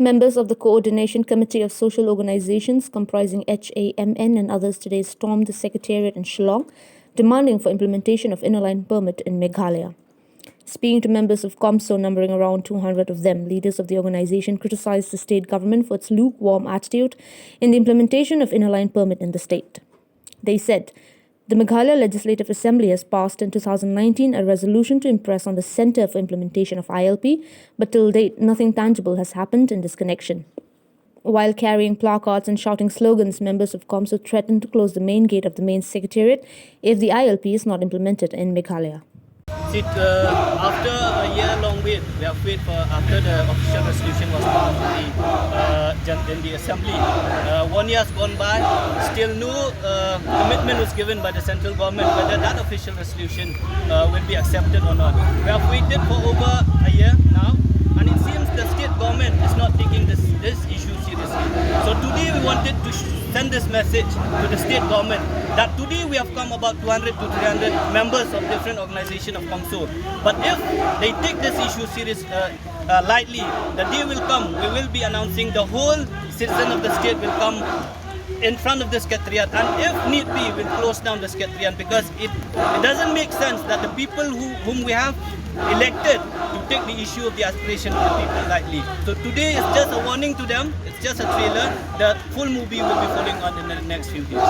Members of the Coordination Committee of Social Organizations comprising HAMN and others today stormed the Secretariat in Shillong, demanding for implementation of inner line permit in Meghalaya. Speaking to members of COMSO, numbering around 200 of them, leaders of the organization criticized the state government for its lukewarm attitude in the implementation of inner line permit in the state. They said, the Meghalaya Legislative Assembly has passed in 2019 a resolution to impress on the Centre for Implementation of ILP, but till date nothing tangible has happened in this connection. While carrying placards and shouting slogans, members of COMSO threatened to close the main gate of the main secretariat if the ILP is not implemented in Meghalaya. After a year-long wait, we have waited for after the official resolution was passed in the assembly. 1 year has gone by, still no commitment was given by the central government whether that official resolution will be accepted or not. We have waited for over a year now, and it seems the state government is not taking this issue seriously. So today we wanted to send this message to the state government that today we have come about 200 to 300 members of different organizations of COMSO. But if they take this issue lightly, the day will come, we will be announcing the whole citizen of the state will come in front of the secretariat, and if need be, we'll close down the secretariat, because it doesn't make sense that the people whom we have elected to take the issue of the aspiration of the people lightly. So today is just a warning to them, it's just a trailer. The full movie will be following on in the next few days.